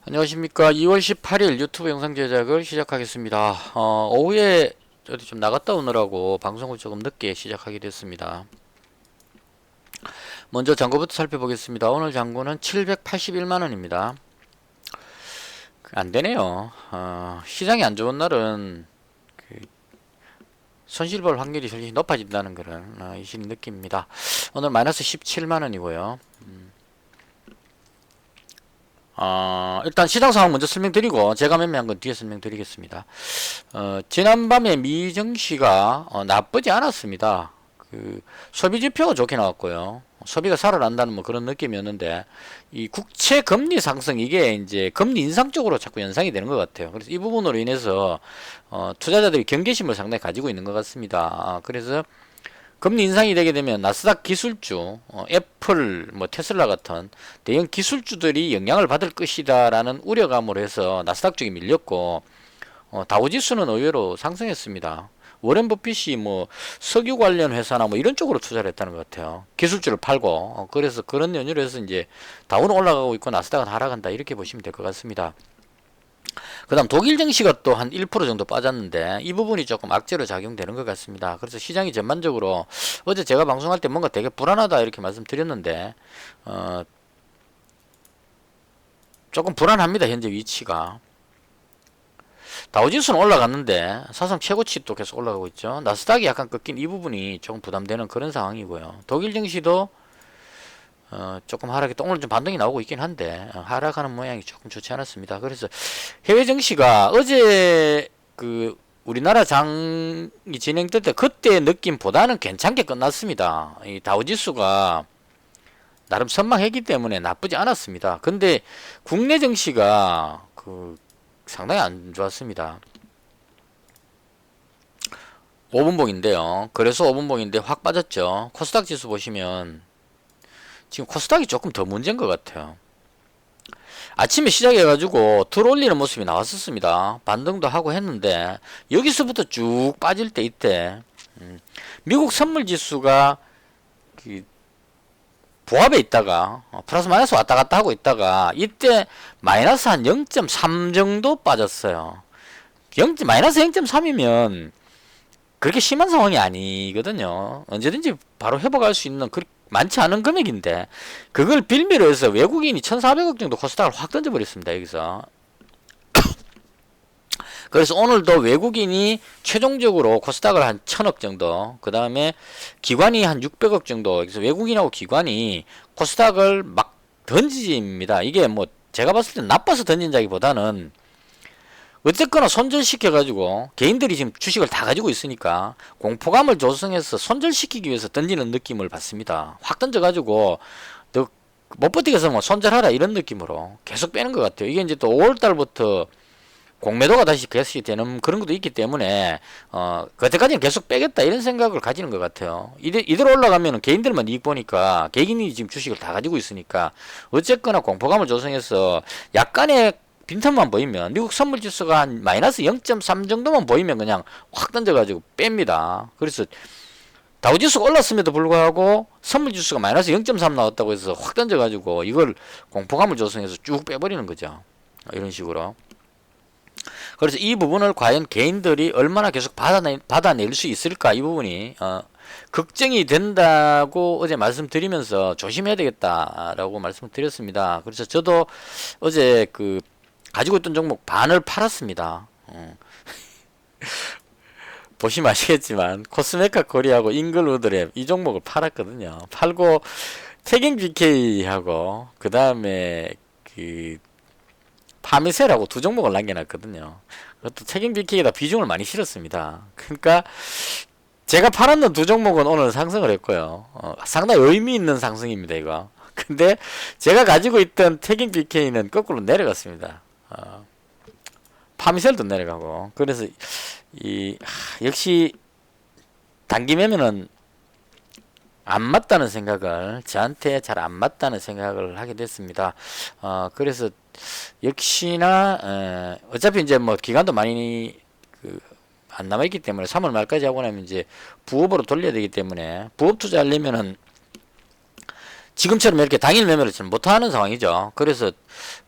안녕하십니까. 2월 18일 유튜브 영상 제작을 시작하겠습니다. 오후에 어디 좀 나갔다 오느라고 방송을 조금 늦게 시작하게 됐습니다. 먼저 잔고부터 살펴보겠습니다. 오늘 잔고는 781만원입니다. 안되네요. 시장이 안 좋은 날은 손실 볼 확률이 솔직히 높아진다는 그런 이신 느낌입니다. 오늘 마이너스 17만원이고요. 일단 시장 상황 먼저 설명드리고 제가 매매한 건 뒤에 설명드리겠습니다. 지난밤에 미증시가 나쁘지 않았습니다. 소비지표가 좋게 나왔고요. 소비가 살아난다는 뭐 그런 느낌이었는데 이 국채 금리 상승 이게 이제 금리 인상 쪽으로 자꾸 연상이 되는 것 같아요. 그래서 이 부분으로 인해서 투자자들이 경계심을 상당히 가지고 있는 것 같습니다. 그래서 금리 인상이 되게 되면 나스닥 기술주, 애플, 뭐 테슬라 같은 대형 기술주들이 영향을 받을 것이다라는 우려감으로 해서 나스닥 쪽이 밀렸고, 다우지수는 의외로 상승했습니다. 워렌 버핏이 뭐 석유 관련 회사나 뭐 이런 쪽으로 투자를 했다는 것 같아요. 기술주를 팔고, 그래서 그런 연유로 해서 이제 다우는 올라가고 있고 나스닥은 하락한다 이렇게 보시면 될 것 같습니다. 그 다음 독일 증시가 또 한 1% 정도 빠졌는데 이 부분이 조금 악재로 작용되는 것 같습니다. 그래서 시장이 전반적으로 어제 제가 방송할 때 뭔가 되게 불안하다 이렇게 말씀드렸는데 조금 불안합니다. 현재 위치가. 다우지수는 올라갔는데 사상 최고치 또 계속 올라가고 있죠. 나스닥이 약간 꺾인 이 부분이 조금 부담되는 그런 상황이고요. 독일 증시도 조금 하락이 또 오늘 좀 반등이 나오고 있긴 한데 하락하는 모양이 조금 좋지 않았습니다. 그래서 해외 증시가 어제 우리나라 장이 진행될 때 그때 느낌보다는 괜찮게 끝났습니다. 이 다우지수가 나름 선방했기 때문에 나쁘지 않았습니다. 근데 국내 증시가 상당히 안 좋았습니다. 5분봉인데요. 그래서 5분봉인데 확 빠졌죠. 코스닥 지수 보시면 지금 코스닥이 조금 더 문제인 것 같아요. 아침에 시작해가지고 들어올리는 모습이 나왔었습니다. 반등도 하고 했는데 여기서부터 쭉 빠질 때 이때 미국 선물지수가 보합에 있다가 플러스 마이너스 왔다 갔다 하고 있다가 이때 마이너스 한 0.3 정도 빠졌어요. 마이너스 0.3이면 그렇게 심한 상황이 아니거든요. 언제든지 바로 회복할 수 있는 많지 않은 금액인데 그걸 빌미로 해서 외국인이 1,400억 정도 코스닥을 확 던져버렸습니다. 여기서. 그래서 오늘도 외국인이 최종적으로 코스닥을 한 1,000억 정도, 그 다음에 기관이 한 600억 정도, 그래서 외국인하고 기관이 코스닥을 막 던집니다. 이게 뭐 제가 봤을 때 나빠서 던진다기보다는 어쨌거나 손절시켜가지고 개인들이 지금 주식을 다 가지고 있으니까 공포감을 조성해서 손절시키기 위해서 던지는 느낌을 받습니다. 확 던져가지고 너 못 버티겠어 뭐 손절하라 이런 느낌으로 계속 빼는 것 같아요. 이게 이제 또 5월달부터 공매도가 다시 개시 되는 그런 것도 있기 때문에 그때까지는 계속 빼겠다 이런 생각을 가지는 것 같아요. 이대로 올라가면 개인들만 이익 보니까 개인이 지금 주식을 다 가지고 있으니까 어쨌거나 공포감을 조성해서 약간의 빈틈만 보이면 미국 선물지수가 한 마이너스 0.3 정도만 보이면 그냥 확 던져가지고 뺍니다. 그래서 다우지수가 올랐음에도 불구하고 선물지수가 마이너스 0.3 나왔다고 해서 확 던져가지고 이걸 공포감을 조성해서 쭉 빼버리는 거죠. 이런 식으로. 그래서 이 부분을 과연 개인들이 얼마나 계속 받아낼 수 있을까 이 부분이 걱정이 된다고 어제 말씀드리면서 조심해야 되겠다라고 말씀드렸습니다. 그래서 저도 어제 가지고 있던 종목 반을 팔았습니다. 보시면 아시겠지만 코스메카 코리아하고 잉글우드랩 이 종목을 팔았거든요. 팔고 태경 BK하고 그 다음에 파미셀하고 두 종목을 남겨놨거든요. 그것도 태경 BK에다 비중을 많이 실었습니다. 그러니까 제가 팔았는 두 종목은 오늘 상승을 했고요. 상당히 의미 있는 상승입니다, 이거. 근데 제가 가지고 있던 태경 BK는 거꾸로 내려갔습니다. 파미셀도 내려가고. 그래서 역시 단기 매매는 안 맞다는 생각을 저한테 잘 안 맞다는 생각을 하게 됐습니다. 그래서 역시나 어차피 이제 뭐 기간도 많이 안 남아있기 때문에 3월 말까지 하고 나면 이제 부업으로 돌려야 되기 때문에 부업 투자하려면은 지금처럼 이렇게 당일 매매를 잘 못하는 상황이죠. 그래서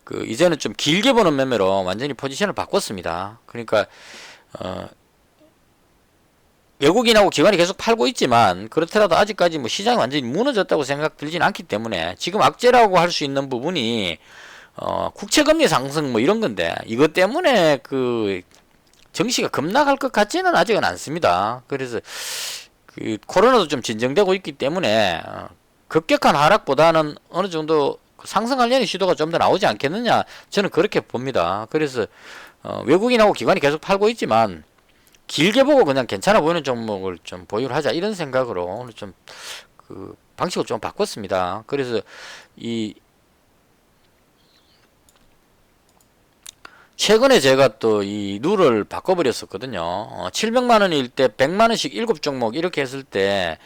그 이제는 좀 길게 보는 매매로 완전히 포지션을 바꿨습니다. 그러니까 외국인하고 기관이 계속 팔고 있지만 그렇더라도 아직까지 뭐 시장이 완전히 무너졌다고 생각 들지는 않기 때문에 지금 악재라고 할 수 있는 부분이 국채금리 상승 뭐 이런 건데 이것 때문에 그 증시가 급락할 것 같지는 아직은 않습니다. 그래서 그 코로나도 좀 진정되고 있기 때문에 급격한 하락보다는 어느 정도 상승하려는 시도가 좀 더 나오지 않겠느냐 저는 그렇게 봅니다. 그래서 외국인하고 기관이 계속 팔고 있지만 길게 보고 그냥 괜찮아 보이는 종목을 좀 보유를 하자 이런 생각으로 오늘 좀 그 방식을 좀 바꿨습니다. 그래서 이 최근에 제가 또 이 룰을 바꿔버렸었거든요. 700만원일 때 100만원씩 7종목 이렇게 했을 때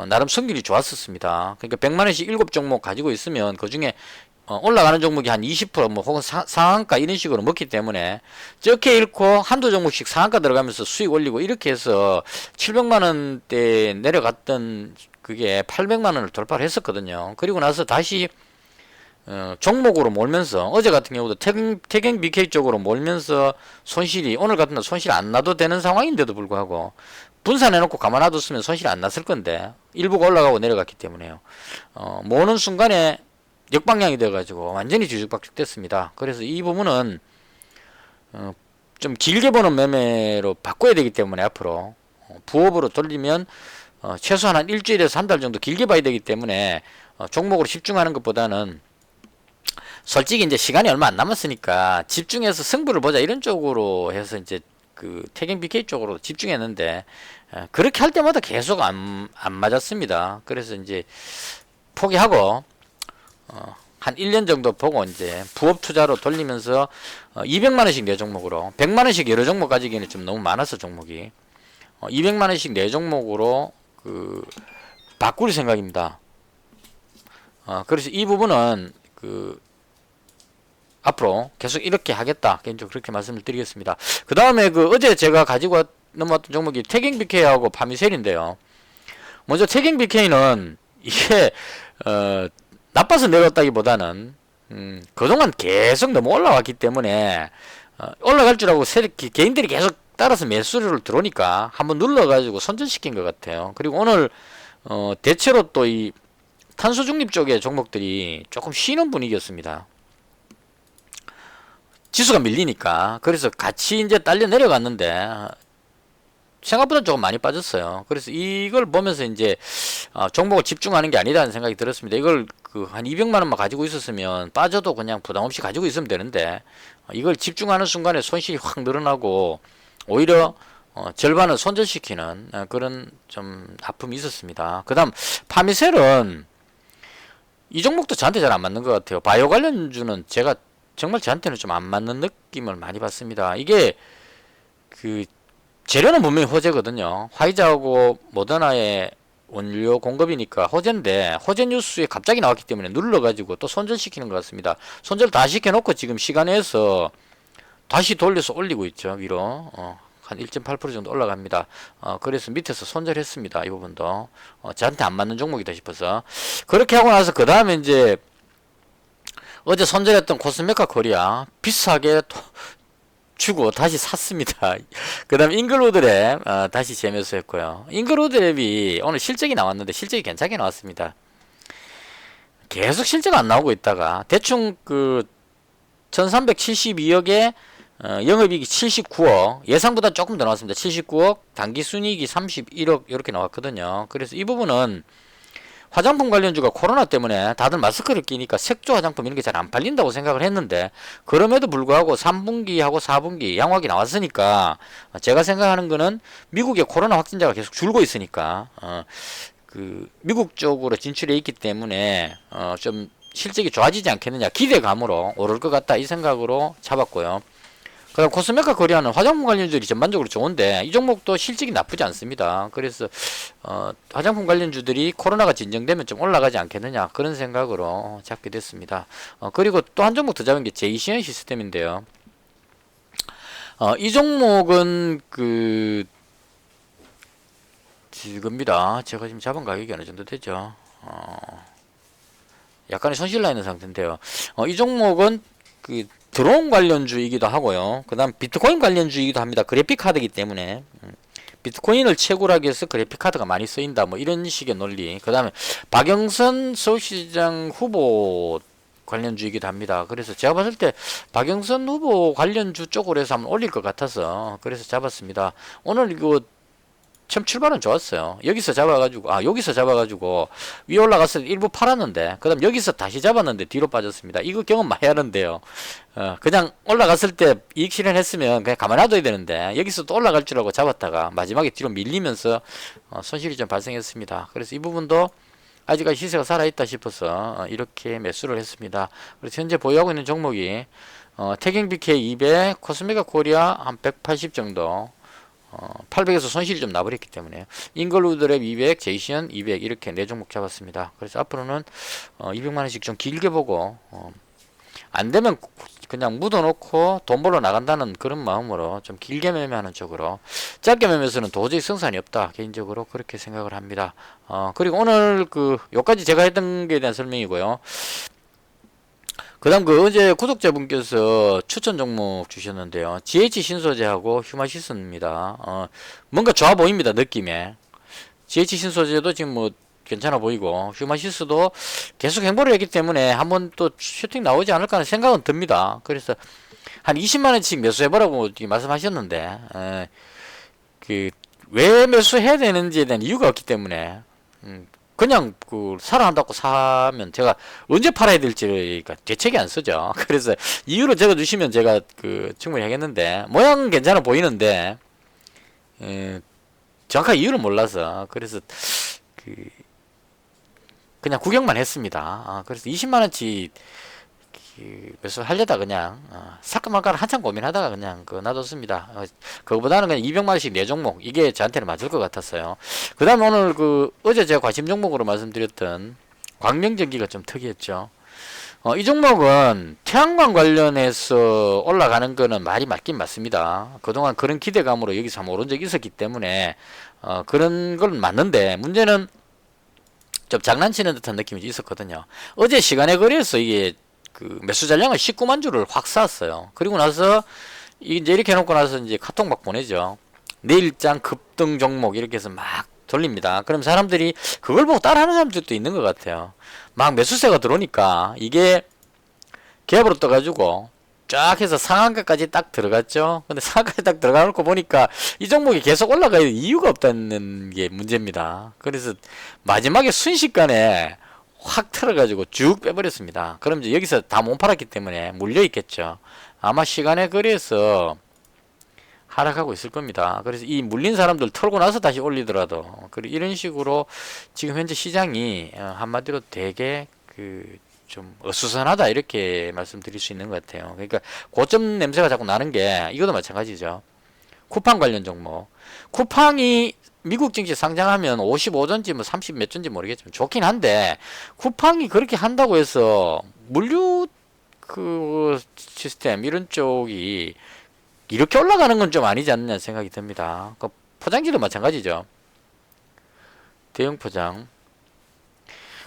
나름 승률이 좋았었습니다. 그러니까 100만원씩 7종목 가지고 있으면 그 중에 올라가는 종목이 한 20%뭐 혹은 상한가 이런 식으로 먹기 때문에 적게 잃고 한두 종목씩 상한가 들어가면서 수익 올리고 이렇게 해서 700만원대 내려갔던 그게 800만원을 돌파를 했었거든요. 그리고 나서 다시 종목으로 몰면서 어제 같은 경우도 태경 BK 쪽으로 몰면서 손실이 오늘 같은 날 손실 안 나도 되는 상황인데도 불구하고 분산해놓고 가만 놔뒀으면 손실이 안 났을 건데 일부가 올라가고 내려갔기 때문에요. 모으는 순간에 역방향이 돼가지고 완전히 뒤죽박죽 됐습니다. 그래서 이 부분은 좀 길게 보는 매매로 바꿔야 되기 때문에 앞으로 부업으로 돌리면 최소한 한 일주일에서 한 달 정도 길게 봐야 되기 때문에 종목으로 집중하는 것보다는 솔직히 이제 시간이 얼마 안 남았으니까 집중해서 승부를 보자 이런 쪽으로 해서 이제 그 태경 BK 쪽으로 집중했는데 그렇게 할 때마다 계속 안 맞았습니다. 그래서 이제 포기하고 한 1년 정도 보고 이제 부업 투자로 돌리면서 200만원씩 내 종목으로 100만원씩 여러 종목 가지기에는 좀 너무 많아서 종목이 200만원씩 내 종목으로 그 바꿀 생각입니다. 그래서 이 부분은 그 앞으로 계속 이렇게 하겠다 개인적으로 그렇게 말씀을 드리겠습니다. 그 다음에 그 어제 제가 가지고 넘어왔던 종목이 태경 BK하고 파미셀인데요. 먼저 태경 BK는 이게 나빠서 내렸다기보다는 그동안 계속 너무 올라왔기 때문에 올라갈 줄 알고 개인들이 계속 따라서 매수를 들어오니까 한번 눌러가지고 손절시킨 것 같아요. 그리고 오늘 대체로 또 이 탄소 중립 쪽의 종목들이 조금 쉬는 분위기였습니다. 지수가 밀리니까. 그래서 같이 이제 딸려 내려갔는데 생각보다 조금 많이 빠졌어요. 그래서 이걸 보면서 이제 종목을 집중하는 게 아니라는 생각이 들었습니다. 이걸 그 한 200만원만 가지고 있었으면 빠져도 그냥 부담 없이 가지고 있으면 되는데 이걸 집중하는 순간에 손실이 확 늘어나고 오히려 절반을 손절시키는 그런 좀 아픔이 있었습니다. 그 다음 파미셀은 이 종목도 저한테 잘 안 맞는 것 같아요. 바이오 관련주는 제가 정말 저한테는 좀 안 맞는 느낌을 많이 받습니다. 이게 그 재료는 분명히 호재거든요. 화이자하고 모더나의 원료 공급이니까 호재인데 호재 뉴스에 갑자기 나왔기 때문에 눌러가지고 또 손절시키는 것 같습니다. 손절 다 시켜놓고 지금 시간에서 다시 돌려서 올리고 있죠. 위로 한 1.8% 정도 올라갑니다. 그래서 밑에서 손절했습니다. 이 부분도 저한테 안 맞는 종목이다 싶어서 그렇게 하고 나서 그 다음에 이제 어제 손절했던 코스메카 코리아 비싸게 또 주고 다시 샀습니다. 그 다음 잉글우드랩 다시 재매수했고요. 잉글우드랩이 오늘 실적이 나왔는데 실적이 괜찮게 나왔습니다. 계속 실적 안 나오고 있다가 대충 그 1372억에 영업이익이 79억 예상보다 조금 더 나왔습니다. 79억 당기순이익이 31억 이렇게 나왔거든요. 그래서 이 부분은 화장품 관련주가 코로나 때문에 다들 마스크를 끼니까 색조 화장품 이런 게 잘 안 팔린다고 생각을 했는데 그럼에도 불구하고 3분기하고 4분기 양호하게 나왔으니까 제가 생각하는 거는 미국의 코로나 확진자가 계속 줄고 있으니까 그 미국 쪽으로 진출해 있기 때문에 좀 실적이 좋아지지 않겠느냐 기대감으로 오를 것 같다 이 생각으로 잡았고요. 그 다음 코스메카 코리아는 화장품 관련주들이 전반적으로 좋은데 이 종목도 실적이 나쁘지 않습니다. 그래서 화장품 관련주들이 코로나가 진정되면 좀 올라가지 않겠느냐 그런 생각으로 잡게 됐습니다. 그리고 또 한 종목 더 잡은 게 제이시언 시스템인데요. 이 종목은 그 지금입니다. 제가 지금 잡은 가격이 어느 정도 되죠. 약간의 손실 나 있는 상태인데요. 이 종목은 그 드론 관련주이기도 하고요. 그 다음 비트코인 관련주이기도 합니다. 그래픽 카드이기 때문에 비트코인을 채굴 하기 위해서 그래픽 카드가 많이 쓰인다. 뭐 이런 식의 논리. 그 다음에 박영선 서울시장 후보 관련주이기도 합니다. 그래서 제가 봤을 때 박영선 후보 관련주 쪽으로 해서 한번 올릴 것 같아서 그래서 잡았습니다. 오늘 이거 처음 출발은 좋았어요. 여기서 잡아가지고 위에 올라가서 일부 팔았는데 그 다음 여기서 다시 잡았는데 뒤로 빠졌습니다. 이거 경험 많이 하는데요. 그냥 올라갔을 때 이익 실현했으면 그냥 가만히 놔둬야 되는데 여기서 또 올라갈 줄 알고 잡았다가 마지막에 뒤로 밀리면서 손실이 좀 발생했습니다. 그래서 이 부분도 아직까지 시세가 살아있다 싶어서 이렇게 매수를 했습니다. 그래서 현재 보유하고 있는 종목이 태경 BK 200, 코스메가 코리아 한 180 정도, 800에서 손실이 좀 나버렸기 때문에 잉글우드랩 200, 제이시언 200 이렇게 4종목 잡았습니다. 그래서 앞으로는 200만원씩 좀 길게 보고 안되면 그냥 묻어놓고 돈 벌러 나간다는 그런 마음으로 좀 길게 매매하는 쪽으로, 짧게 매매에서는 도저히 승산이 없다 개인적으로 그렇게 생각을 합니다. 그리고 오늘 요까지 제가 했던 게 대한 설명이고요. 그 다음 어제 구독자분께서 추천 종목 주셨는데요. GH 신소재하고 휴마시스입니다. 뭔가 좋아 보입니다, 느낌에. GH 신소재도 지금 뭐 괜찮아 보이고, 휴마시스도 계속 행보를 했기 때문에 한번 또 슈팅 나오지 않을까 하는 생각은 듭니다. 그래서 한 20만원씩 매수해보라고 말씀하셨는데, 왜 매수해야 되는지에 대한 이유가 없기 때문에, 그냥 사라 한다고 사면 제가 언제 팔아야 될지 대책이 안 쓰죠. 그래서 이유를 적어 주시면 제가 충분히 하겠는데, 모양은 괜찮아 보이는데 정확한 이유를 몰라서 그래서 그냥 구경만 했습니다. 그래서 20만원치 매수하려다 그냥 살까 말까 한참 고민하다가 그냥 놔뒀습니다. 그거보다는 그냥 200만원씩 4종목 이게 저한테는 맞을 것 같았어요. 그 다음에 오늘 어제 제가 관심 종목으로 말씀드렸던 광명전기가 좀 특이했죠. 이 종목은 태양광 관련해서 올라가는 거는 말이 맞긴 맞습니다. 그동안 그런 기대감으로 여기서 한번 오른 적이 있었기 때문에 그런 건 맞는데, 문제는 좀 장난치는 듯한 느낌이 있었거든요. 어제 시간에 거래에서 이게 매수 잔량을 19만 주를 확 쐈어요. 그리고 나서 이제 이렇게 해놓고 나서 이제 카톡 막 보내죠. 내일장 급등 종목 이렇게 해서 막 돌립니다. 그럼 사람들이 그걸 보고 따라하는 사람들도 있는 것 같아요. 막 매수세가 들어오니까 이게 갭으로 떠가지고 쫙 해서 상한가까지 딱 들어갔죠. 근데 상한가에 딱 들어가 놓고 보니까 이 종목이 계속 올라갈 이유가 없다는 게 문제입니다. 그래서 마지막에 순식간에 확 틀어가지고 쭉 빼버렸습니다. 그럼 이제 여기서 다 못 팔았기 때문에 물려있겠죠. 아마 시간에 거래해서 하락하고 있을 겁니다. 그래서 이 물린 사람들 털고 나서 다시 올리더라도, 그리고 이런 식으로 지금 현재 시장이 한마디로 되게 좀 어수선하다 이렇게 말씀드릴 수 있는 것 같아요. 그러니까 고점 냄새가 자꾸 나는 게 이것도 마찬가지죠. 쿠팡 관련 종목. 쿠팡이 미국 증시 상장하면 55전지 뭐 30 몇 전지 모르겠지만 좋긴 한데, 쿠팡이 그렇게 한다고 해서 물류 시스템 이런 쪽이 이렇게 올라가는 건 좀 아니지 않느냐 생각이 듭니다. 포장지도 마찬가지죠. 대형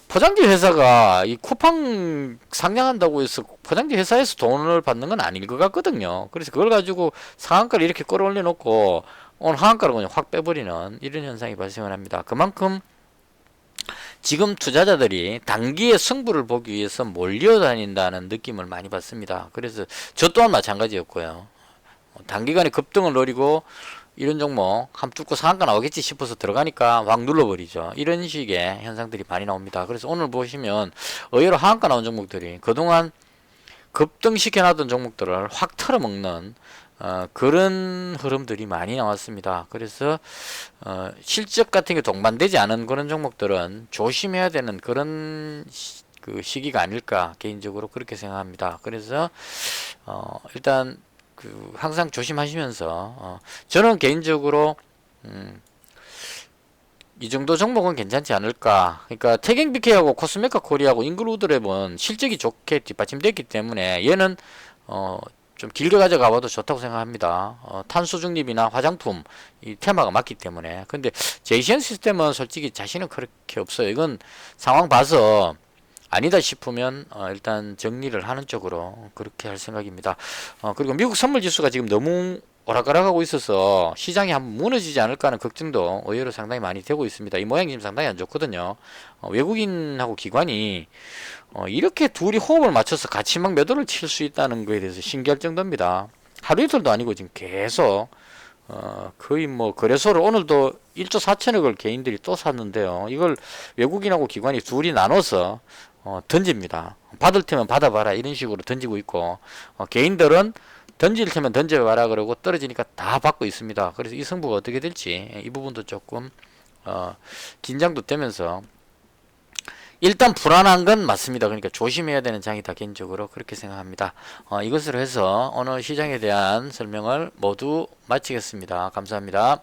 포장지 회사가 이 쿠팡 상장한다고 해서 포장지 회사에서 돈을 받는 건 아닐 것 같거든요. 그래서 그걸 가지고 상한가를 이렇게 끌어올려 놓고 오늘 하한가를 그냥 확 빼버리는 이런 현상이 발생을 합니다. 그만큼 지금 투자자들이 단기의 승부를 보기 위해서 몰려다닌다는 느낌을 많이 받습니다. 그래서 저 또한 마찬가지였고요. 단기간에 급등을 노리고 이런 종목 함 뚫고 상한가 나오겠지 싶어서 들어가니까 확 눌러버리죠. 이런 식의 현상들이 많이 나옵니다. 그래서 오늘 보시면 의외로 하한가 나온 종목들이 그동안 급등시켜놨던 종목들을 확 털어먹는 그런 흐름들이 많이 나왔습니다. 그래서 실적 같은 게 동반되지 않은 그런 종목들은 조심해야 되는 그런 시기가 아닐까 개인적으로 그렇게 생각합니다. 그래서 일단 항상 조심하시면서 저는 개인적으로 이 정도 종목은 괜찮지 않을까. 그러니까 태경 BK하고 코스메카 코리아하고 잉글우드랩은 실적이 좋게 뒷받침됐기 때문에 얘는 좀 길게 가져가 봐도 좋다고 생각합니다. 탄소 중립이나 화장품 이 테마가 맞기 때문에. 근데 제이시언 시스템은 솔직히 자신은 그렇게 없어요. 이건 상황 봐서 아니다 싶으면 일단 정리를 하는 쪽으로 그렇게 할 생각입니다. 그리고 미국 선물 지수가 지금 너무 오락가락하고 있어서 시장이 한번 무너지지 않을까 하는 걱정도 의외로 상당히 많이 되고 있습니다. 이 모양이 지금 상당히 안 좋거든요. 외국인하고 기관이 이렇게 둘이 호흡을 맞춰서 같이 막 매도를 칠 수 있다는 거에 대해서 신기할 정도입니다. 하루 이틀도 아니고 지금 계속 거의 뭐 거래소를 오늘도 1조 4천억을 개인들이 또 샀는데요. 이걸 외국인하고 기관이 둘이 나눠서 던집니다. 받을 테면 받아봐라 이런 식으로 던지고 있고 개인들은 던질 테면 던져봐라 그러고 떨어지니까 다 받고 있습니다. 그래서 이 승부가 어떻게 될지 이 부분도 조금 긴장도 되면서 일단 불안한 건 맞습니다. 그러니까 조심해야 되는 장이다 개인적으로 그렇게 생각합니다. 이것으로 해서 오늘 시장에 대한 설명을 모두 마치겠습니다. 감사합니다.